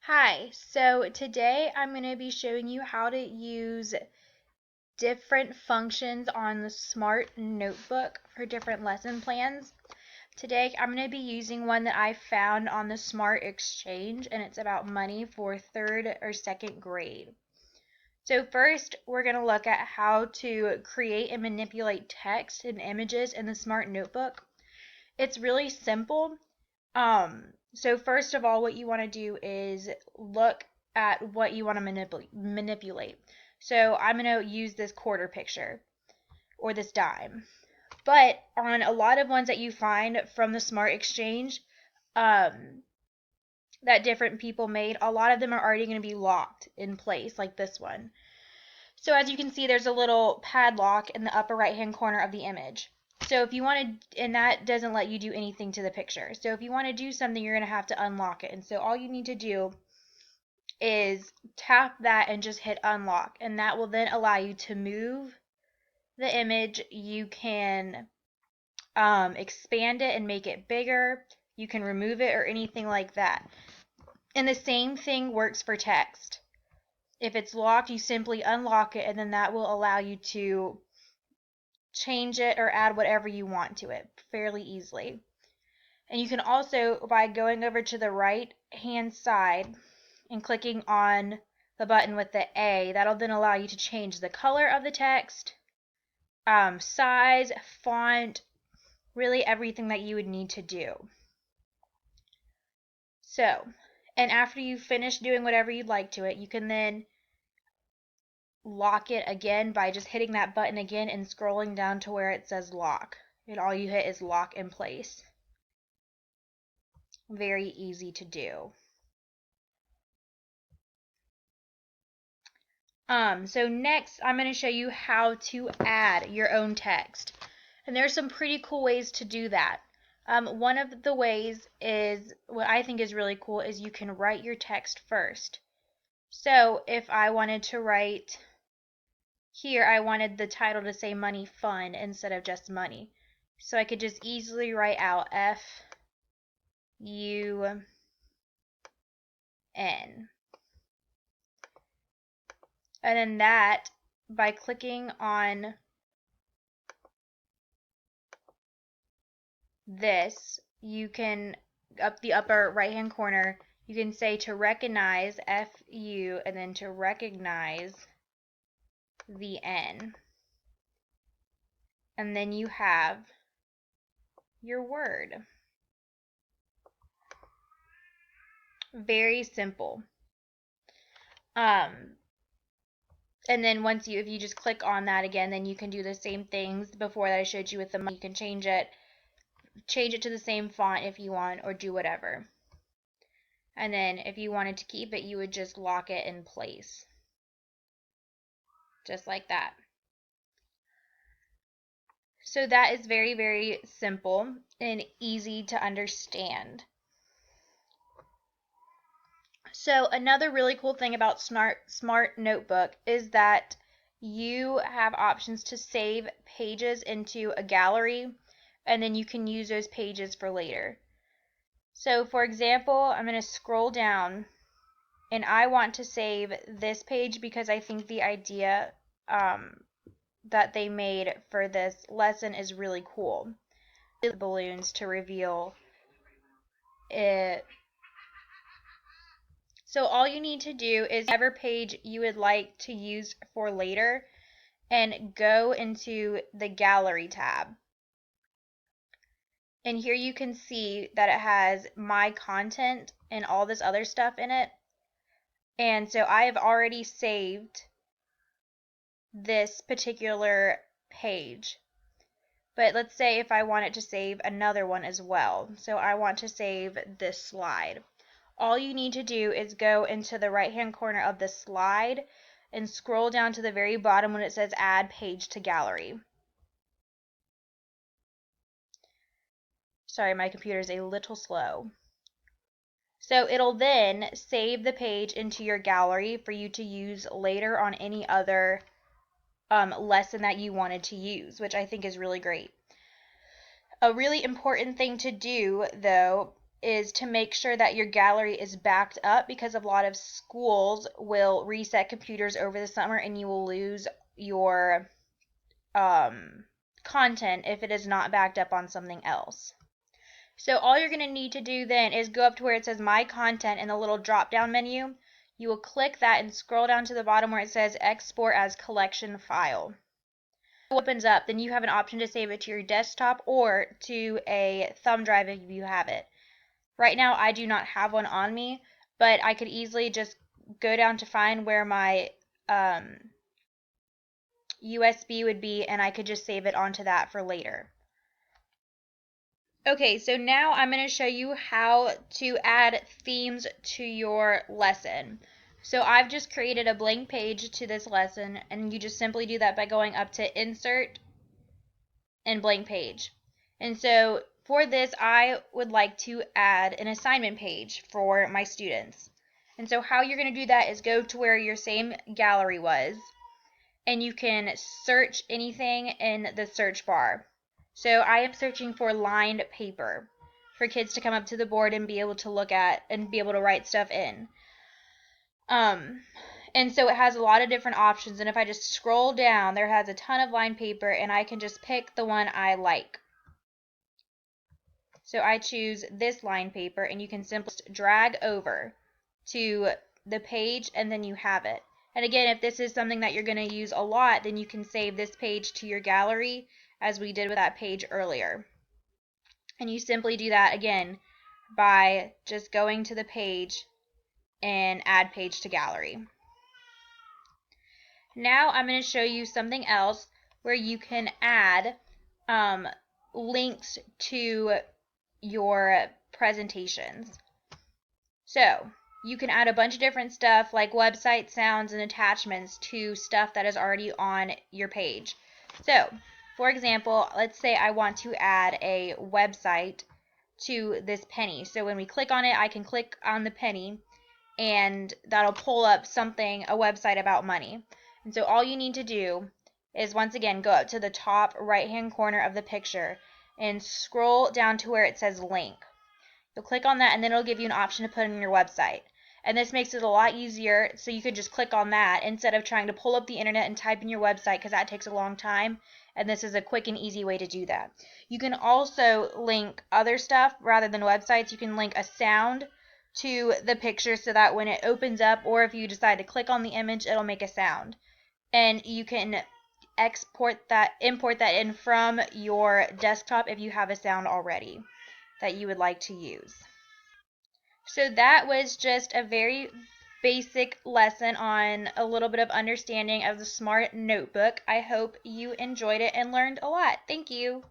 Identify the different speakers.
Speaker 1: Hi, so today I'm going to be showing you how to use different functions on the Smart Notebook for different lesson plans. Today I'm going to be using one that I found on the Smart Exchange, and it's about money for 3rd or 2nd grade. So first we're going to look at how to create and manipulate text and images in the Smart Notebook. It's really simple. So first of all, what you want to do is look at what you want to manipulate. So I'm going to use this quarter picture or this dime. But on a lot of ones that you find from the Smart Exchange that different people made, a lot of them are already going to be locked in place like this one. So as you can see, there's a little padlock in the upper right hand corner of the image. So if you want to, and that doesn't let you do anything to the picture. So if you want to do something, you're going to have to unlock it. And so all you need to do is tap that and just hit unlock. And that will then allow you to move the image. You can expand it and make it bigger. You can remove it or anything like that. And the same thing works for text. If it's locked, you simply unlock it, and then that will allow you to change it or add whatever you want to it fairly easily. And you can also, by going over to the right hand side and clicking on the button with the A, that'll then allow you to change the color of the text, size, font, really everything that you would need to do. So, and after you finish doing whatever you'd like to it, you can then lock it again by just hitting that button again and scrolling down to where it says lock. And all you hit is lock in place. Very easy to do. So next I'm going to show you how to add your own text. And there's some pretty cool ways to do that. One of the ways is, what I think is really cool, is you can write your text first. So if I wanted to write here, I wanted the title to say money fun instead of just money. So I could just easily write out F-U-N. And then that, by clicking on this, you can, up the upper right hand corner, you can say to recognize F-U and then to recognize the N. And then you have your word. Very simple. And then once if you just click on that again, then you can do the same things before that I showed you with the money. You can change it to the same font if you want, or do whatever. And then if you wanted to keep it, you would just lock it in place. Just like that. So that is very, very simple and easy to understand. So another really cool thing about Smart Notebook is that you have options to save pages into a gallery, and then you can use those pages for later. So for example, I'm going to scroll down, and I want to save this page because I think the idea that they made for this lesson is really cool. Balloons to reveal it. So all you need to do is whatever page you would like to use for later, and go into the gallery tab. And here you can see that it has my content and all this other stuff in it. And so I have already saved this particular page. But let's say if I wanted to save another one as well. So I want to save this slide. All you need to do is go into the right hand corner of the slide and scroll down to the very bottom when it says add page to gallery. Sorry, my computer is a little slow. So it'll then save the page into your gallery for you to use later on any other lesson that you wanted to use, which I think is really great. A really important thing to do, though, is to make sure that your gallery is backed up, because a lot of schools will reset computers over the summer and you will lose your content if it is not backed up on something else. So all you're going to need to do then is go up to where it says My Content in the little drop down menu. You will click that and scroll down to the bottom where it says Export as Collection File. When it opens up, then you have an option to save it to your desktop or to a thumb drive if you have it. Right now I do not have one on me, but I could easily just go down to find where my USB would be, and I could just save it onto that for later. Okay, so now I'm going to show you how to add themes to your lesson. So I've just created a blank page to this lesson, and you just simply do that by going up to Insert and Blank Page. And so for this, I would like to add an assignment page for my students. And so how you're going to do that is go to where your same gallery was, and you can search anything in the search bar. So I am searching for lined paper for kids to come up to the board and be able to look at and be able to write stuff in. And so it has a lot of different options, and if I just scroll down, there has a ton of lined paper, and I can just pick the one I like. So I choose this lined paper, and you can simply drag over to the page, and then you have it. And again, if this is something that you're going to use a lot, then you can save this page to your gallery, as we did with that page earlier. And you simply do that again by just going to the page and add page to gallery. Now I'm going to show you something else where you can add links to your presentations. So you can add a bunch of different stuff like website sounds and attachments to stuff that is already on your page. So for example, let's say I want to add a website to this penny. So when we click on it, I can click on the penny and that'll pull up something, a website about money. And so all you need to do is once again go up to the top right hand corner of the picture and scroll down to where it says link. You'll click on that, and then it'll give you an option to put in your website. And this makes it a lot easier, so you could just click on that instead of trying to pull up the internet and type in your website, because that takes a long time, and this is a quick and easy way to do that. You can also link other stuff rather than websites. You can link a sound to the picture so that when it opens up, or if you decide to click on the image, it'll make a sound. And you can import that in from your desktop if you have a sound already that you would like to use. So that was just a very basic lesson on a little bit of understanding of the Smart Notebook. I hope you enjoyed it and learned a lot. Thank you.